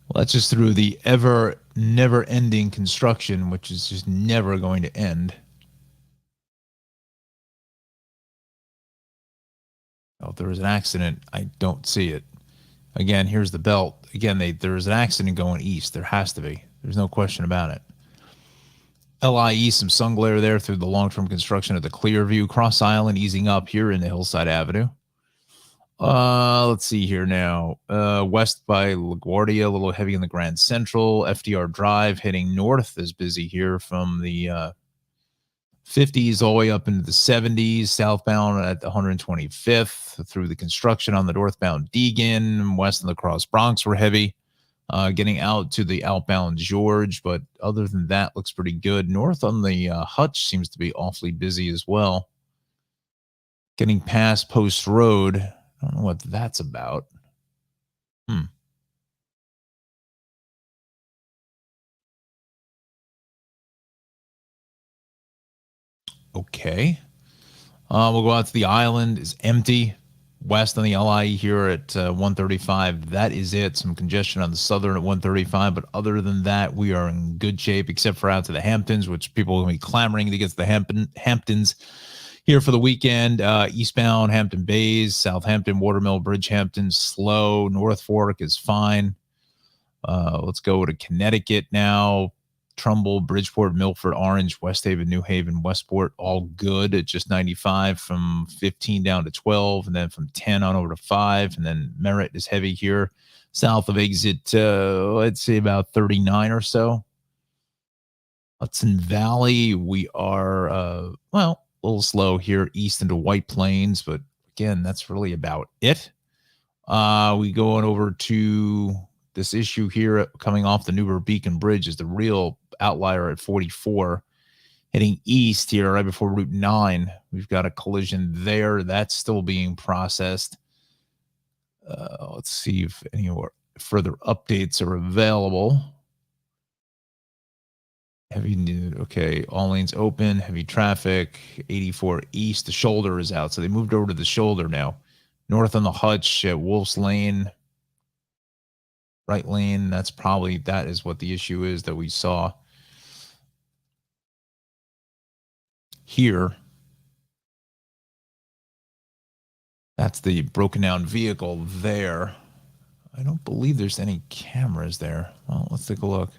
Well, that's just through the never-ending construction, which is just never going to end. Oh, if there was an accident, I don't see it. Again, here's the belt. Again, there's an accident going east. There has to be. There's no question about it. LIE, some sun glare there through the long-term construction of the Clearview. Cross Island easing up here in the Hillside Avenue. Let's see here now. West by LaGuardia, a little heavy in the Grand Central. FDR Drive heading north is busy here from the 50s all the way up into the 70s. Southbound at the 125th through the construction on the northbound Deegan. West in the Cross Bronx were heavy. Getting out to the outbound George, but other than that, looks pretty good. North on the Hutch seems to be awfully busy as well. Getting past Post Road. I don't know what that's about. Okay. We'll go out to the island. Is empty. West on the LIE here at 135. That is it. Some congestion on the southern at 135. But other than that, we are in good shape, except for out to the Hamptons, which people are going to be clamoring to get to the Hamptons here for the weekend. Eastbound Hampton Bays, Southampton, Watermill, Bridgehampton, slow. North Fork is fine. Let's go to Connecticut now. Trumbull, Bridgeport, Milford, Orange, West Haven, New Haven, Westport, all good at just 95 from 15 down to 12, and then from 10 on over to 5, and then Merritt is heavy here. South of exit, let's say about 39 or so. Hudson Valley, we are, a little slow here east into White Plains, but again, that's really about it. We go on over to this issue here coming off the Newburgh Beacon Bridge is the real outlier at 44. Heading east here right before Route 9. We've got a collision there. That's still being processed. Let's see if any more further updates are available. Okay, all lanes open, heavy traffic, 84 east. The shoulder is out, so they moved over to the shoulder now. North on the Hutch at Wolf's Lane. Right lane, that is what the issue is that we saw here. That's the broken down vehicle there. I don't believe there's any cameras there. Well, let's take a look.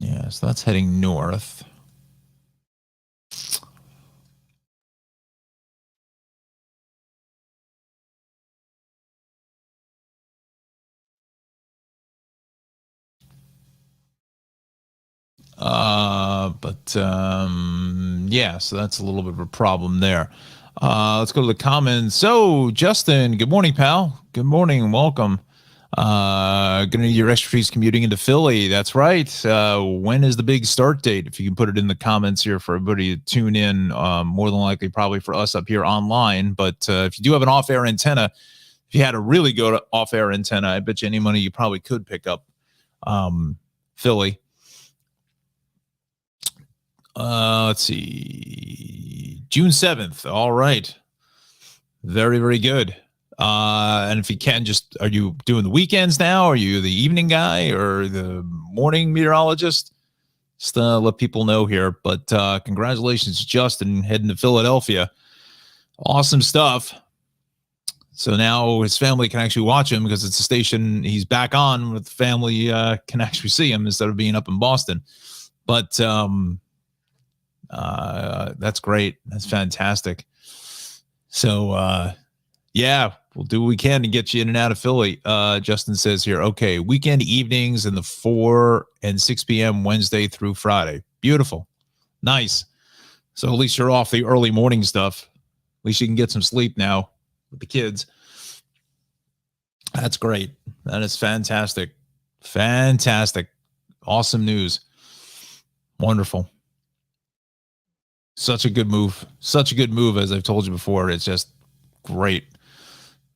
Yeah, so that's heading north. Yeah, so that's a little bit of a problem there. Let's go to the comments. So, Justin, good morning, pal. Good morning and welcome. Gonna need your expertise commuting into Philly. That's right. When is the big start date? If you can put it in the comments here for everybody to tune in, more than likely probably for us up here online. But if you do have an off-air antenna, if you had a really good off-air antenna, I bet you any money you probably could pick up Philly. Let's see. June 7th. All right. Very, very good. And if you can, are you doing the weekends now? Are you the evening guy or the morning meteorologist? Just let people know here. But congratulations, Justin, heading to Philadelphia. Awesome stuff. So now his family can actually watch him because it's a station he's back on with the family can actually see him instead of being up in Boston. But that's great. That's fantastic. So, yeah, we'll do what we can to get you in and out of Philly. Justin says here, okay, weekend evenings in the 4 and 6 p.m. Wednesday through Friday. Beautiful. Nice. So at least you're off the early morning stuff. At least you can get some sleep now with the kids. That's great. That is fantastic. Fantastic. Awesome news. Wonderful. Such a good move. Such a good move, as I've told you before. It's just great.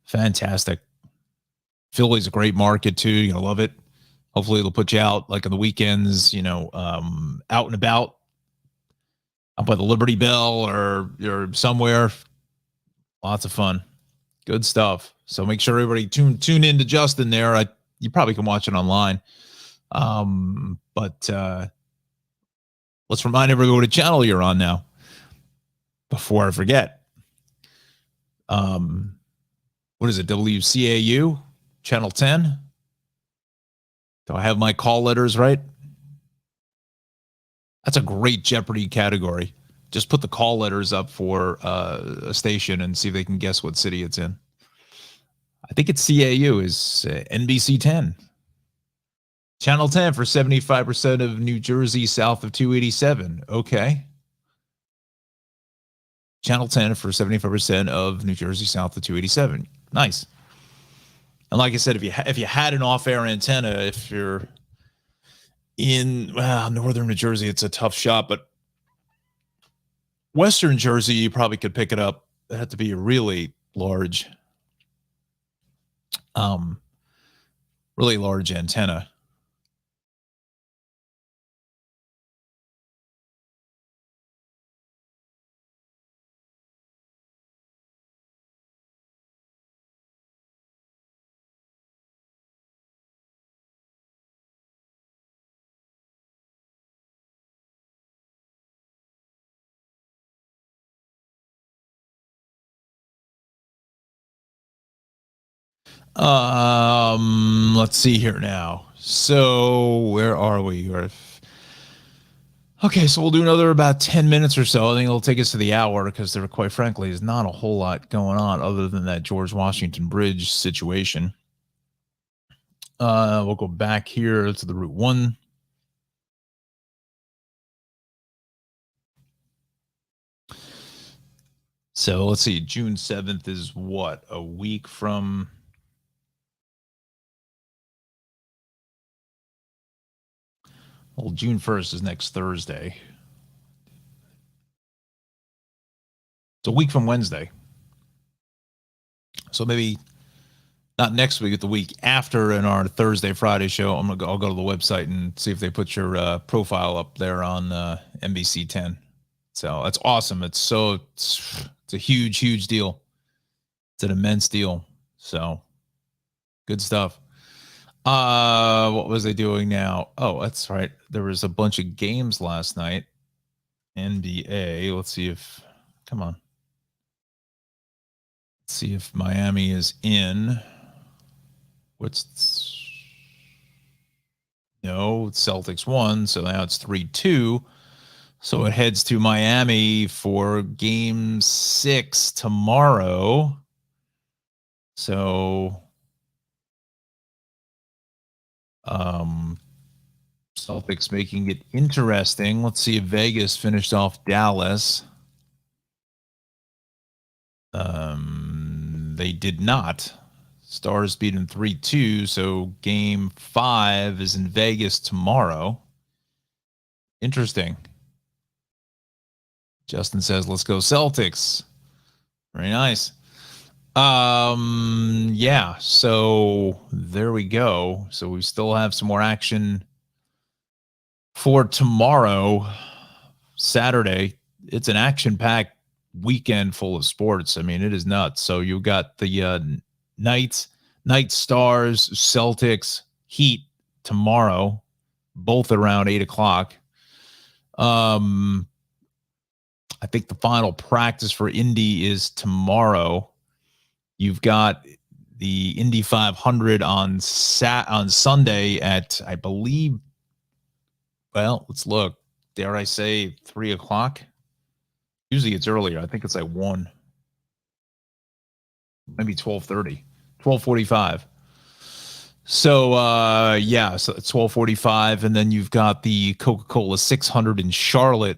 Fantastic. Philly's a great market, too. You're going to love it. Hopefully, it'll put you out, like on the weekends, out and about, up by the Liberty Bell or you're somewhere. Lots of fun. Good stuff. So make sure everybody tune in to Justin there. you probably can watch it online. But let's remind everyone what channel you're on now before I forget. What is it? WCAU channel 10. Do I have my call letters right? That's a great Jeopardy category. Just put the call letters up for a station and see if they can guess what city it's in. I think it's CAU is NBC 10. Channel 10 for 75% of New Jersey south of 287. Okay. Channel 10 for 75% of New Jersey south of 287. Nice. And like I said, if you had an off-air antenna, if you're in northern New Jersey, it's a tough shot, but western Jersey, you probably could pick it up. It had to be a really large antenna. Let's see here now. So where are we? Okay, so we'll do another about 10 minutes or so. I think it'll take us to the hour because there, quite frankly, is not a whole lot going on other than that George Washington Bridge situation. We'll go back here to the Route 1. So let's see. June 7th is what? A week from... Well, June 1st is next Thursday. It's a week from Wednesday. So maybe not next week, but the week after in our Thursday, Friday show, I'll go to the website and see if they put your profile up there on NBC 10. So that's awesome. It's a huge, huge deal. It's an immense deal. So good stuff. What was they doing now? Oh, that's right. There was a bunch of games last night. NBA. Let's see if, come on. Let's see if Miami is in. No, Celtics won. So now it's 3-2. So it heads to Miami for game 6 tomorrow. So, Celtics making it interesting. Let's see if Vegas finished off Dallas. They did not. Stars beat them 3-2. So game 5 is in Vegas tomorrow. Interesting. Justin says, let's go Celtics. Very nice. Yeah, so there we go. So we still have some more action for tomorrow, Saturday. It's an action-packed weekend full of sports. I mean, it is nuts. So you got the Knights, Stars, Celtics, Heat tomorrow, both around 8 o'clock. I think the final practice for Indy is tomorrow. You've got the Indy 500 on Sunday at, I believe, well, let's look. Dare I say 3 o'clock? Usually it's earlier. I think it's like 1. Maybe 12:30. 12:45. So, yeah, so it's 12:45. And then you've got the Coca-Cola 600 in Charlotte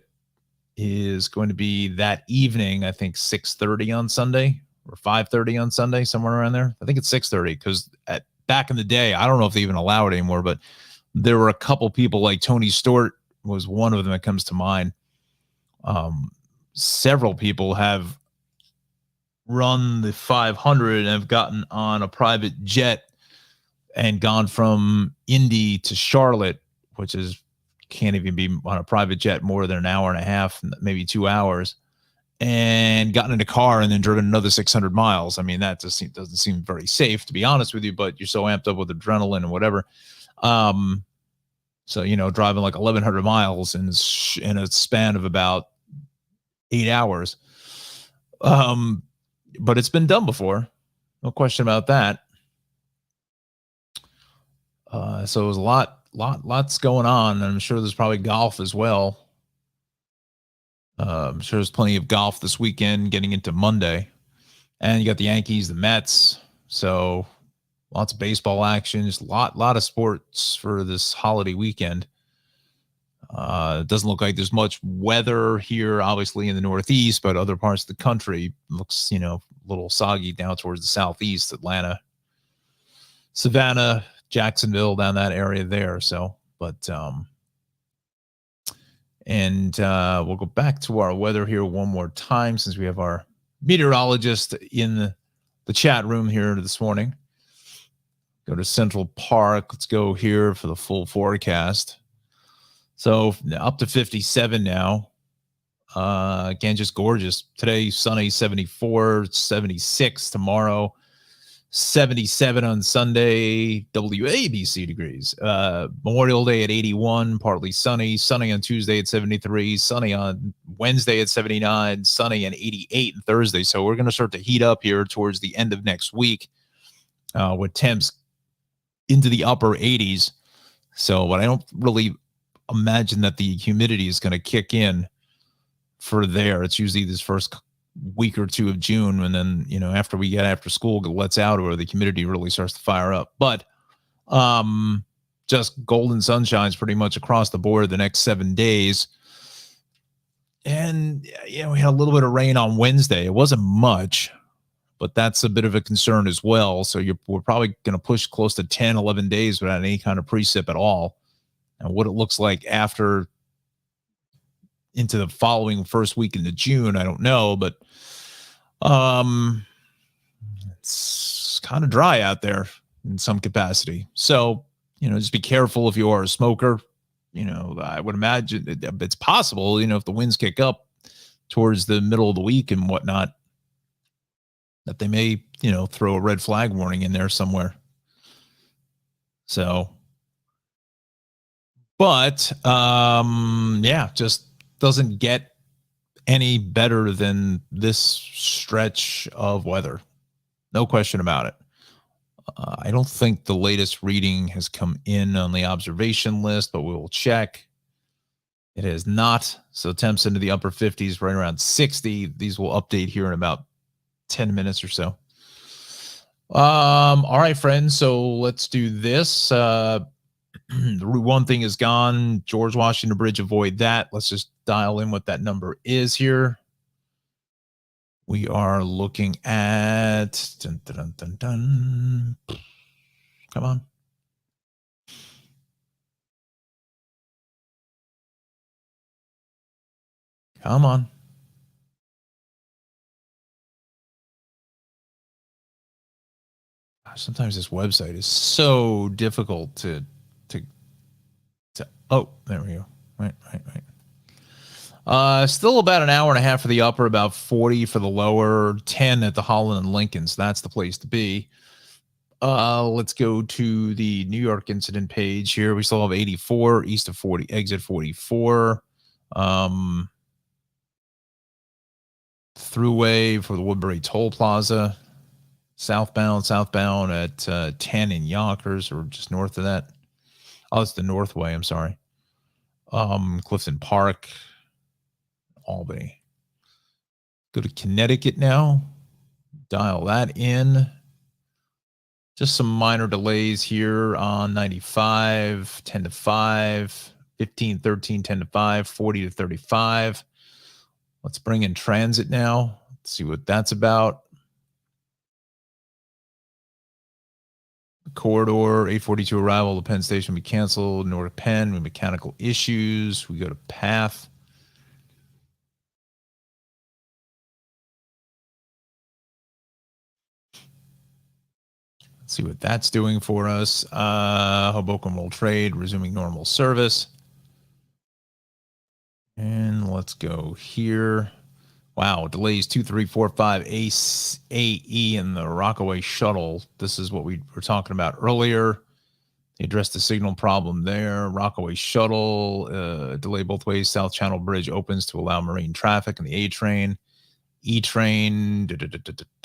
is going to be that evening, I think 6:30 on Sunday or 5:30 on Sunday, somewhere around there. I think it's 6:30 because back in the day, I don't know if they even allow it anymore, but there were a couple people like Tony Stewart was one of them that comes to mind. Several people have run the 500 and have gotten on a private jet and gone from Indy to Charlotte, which is can't even be on a private jet more than an hour and a half, maybe 2 hours. and gotten in a car and then driven another 600 miles. I mean, that just doesn't seem very safe, to be honest with you, but you're so amped up with adrenaline and whatever. So, driving like 1,100 miles in a span of about 8 hours. But it's been done before. No question about that. So it was lots going on. And I'm sure there's probably golf as well. I'm sure there's plenty of golf this weekend getting into Monday. And you got the Yankees, the Mets. So lots of baseball action. Just a lot of sports for this holiday weekend. It doesn't look like there's much weather here, obviously, in the Northeast, but other parts of the country looks, a little soggy down towards the Southeast, Atlanta, Savannah, Jacksonville, down that area there. So, but, we'll go back to our weather here one more time since we have our meteorologist in the chat room here this morning. Go to Central Park. Let's go here for the full forecast. So up to 57 now. Again, just gorgeous. Today, sunny, 74, 76 tomorrow, 77 on Sunday, WABC degrees. Memorial Day at 81, partly sunny. Sunny on Tuesday at 73, sunny on Wednesday at 79, sunny and 88 on Thursday. So we're going to start to heat up here towards the end of next week with temps into the upper 80s. So, but I don't really imagine that the humidity is going to kick in for there. It's usually this first week or two of June, and then after we get after school lets out, or the humidity really starts to fire up. But just golden sunshines pretty much across the board the next 7 days. And we had a little bit of rain on Wednesday. It wasn't much, but that's a bit of a concern as well. So we're probably going to push close to 10, 11 days without any kind of precip at all. And what it looks like after into the following first week into June, I don't know, but it's kind of dry out there in some capacity. So, just be careful if you are a smoker. I would imagine it's possible, if the winds kick up towards the middle of the week and whatnot, that they may, throw a red flag warning in there somewhere. So, but, just doesn't get any better than this stretch of weather. No question about it. I don't think the latest reading has come in on the observation list, but we will check. It has not. So temps into the upper 50s, right around 60. These will update here in about 10 minutes or so. All right, friends. So let's do this. Route 1 thing is gone. George Washington Bridge, avoid that. Let's just dial in what that number is here. We are looking at dun, dun, dun, dun. Come on. Come on. Sometimes this website is so difficult to oh, there we go. Right. Still about an hour and a half for the upper, about 40 for the lower, 10 at the Holland and Lincoln. So that's the place to be. Let's go to the New York incident page here. We still have 84 east of 40, exit 44. Throughway for the Woodbury Toll Plaza. Southbound at 10 in Yonkers, or just north of that. Oh, it's the Northway. I'm sorry. Clifton Park, Albany. Go to Connecticut now. Dial that in. Just some minor delays here on 95, 10 to 5, 15, 13, 10 to 5, 40 to 35. Let's bring in transit now. Let's see what that's about. Corridor 842 arrival to Penn Station will be canceled. North Penn with mechanical issues. We go to Path. Let's see what that's doing for us. Hoboken World Trade resuming normal service. And let's go here. Wow, delays 2345 AE in the Rockaway shuttle. This is what we were talking about earlier. They addressed the signal problem there. Rockaway shuttle, delay both ways. South Channel Bridge opens to allow marine traffic and the A train. E train,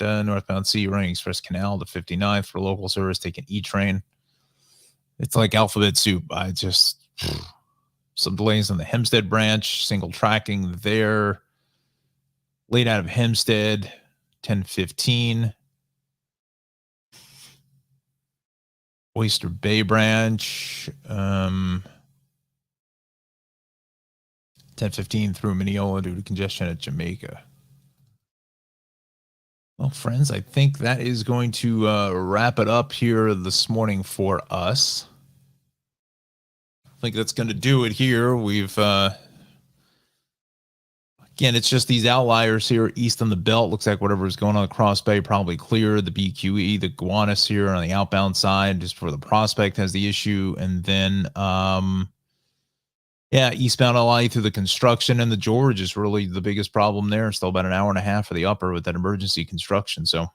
northbound C running Express Canal to 59th for local service. Taking E train. It's like alphabet soup. Some delays on the Hempstead branch, single tracking there. Late out of Hempstead, 10:15. Oyster Bay branch, 10:15 through Mineola due to congestion at Jamaica. Well, friends, I think that is going to wrap it up here this morning for us. I think that's going to do it here. We've again, it's just these outliers here east on the belt. Looks like whatever is going on the Cross Bay probably clear. The BQE, the Gowanus here on the outbound side, just for the Prospect has the issue. And then, eastbound LI through the construction, and the George is really the biggest problem there. Still about an hour and a half for the upper with that emergency construction. So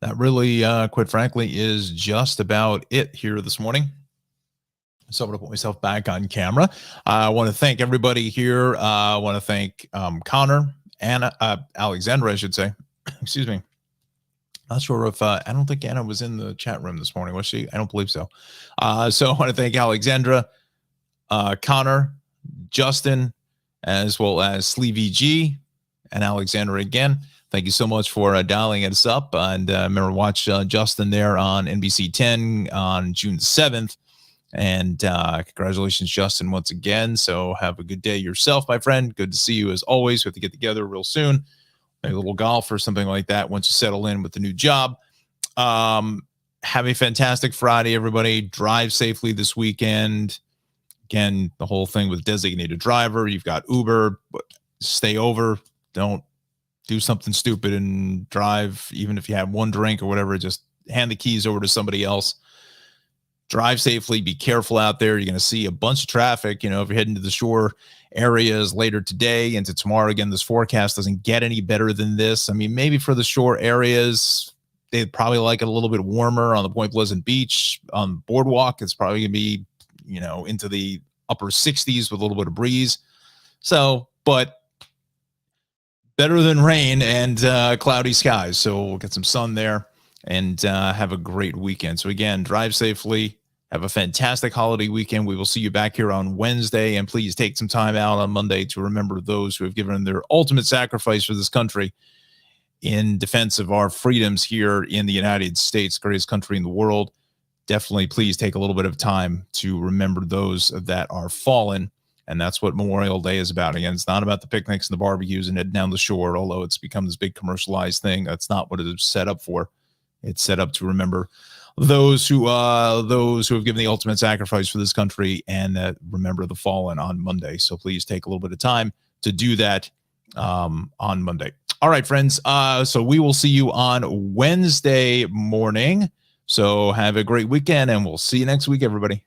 that really, quite frankly, is just about it here this morning. So I'm going to put myself back on camera. I want to thank everybody here. I want to thank Connor, Anna, Alexandra, I should say. Excuse me. Not sure if, I don't think Anna was in the chat room this morning, was she? I don't believe so. So I want to thank Alexandra, Connor, Justin, as well as Sleevey G, and Alexandra again. Thank you so much for dialing us up. And remember, watch Justin there on NBC 10 on June 7th. And congratulations, Justin, once again. So have a good day yourself, my friend. Good to see you as always. We have to get together real soon. Maybe a little golf or something like that once you settle in with the new job. Have a fantastic Friday, everybody. Drive safely this weekend. Again, the whole thing with designated driver. You've got Uber, but stay over. Don't do something stupid and drive, even if you have one drink or whatever. Just hand the keys over to somebody else. Drive safely. Be careful out there. You're going to see a bunch of traffic. You know, if you're heading to the shore areas later today into tomorrow, again, this forecast doesn't get any better than this. I mean, maybe for the shore areas, they'd probably like it a little bit warmer on the Point Pleasant Beach. On Boardwalk, it's probably going to be, you know, into the upper 60s with a little bit of breeze. So, but better than rain and cloudy skies. So we'll get some sun there. And have a great weekend. So again, drive safely. Have a fantastic holiday weekend. We will see you back here on Wednesday. And please take some time out on Monday to remember those who have given their ultimate sacrifice for this country in defense of our freedoms here in the United States, greatest country in the world. Definitely please take a little bit of time to remember those that are fallen. And that's what Memorial Day is about. Again, it's not about the picnics and the barbecues and heading down the shore, although it's become this big commercialized thing. That's not what it is set up for. It's set up to remember those who have given the ultimate sacrifice for this country, and remember the fallen on Monday. So please take a little bit of time to do that on Monday. All right, friends. So we will see you on Wednesday morning. So have a great weekend, and we'll see you next week, everybody.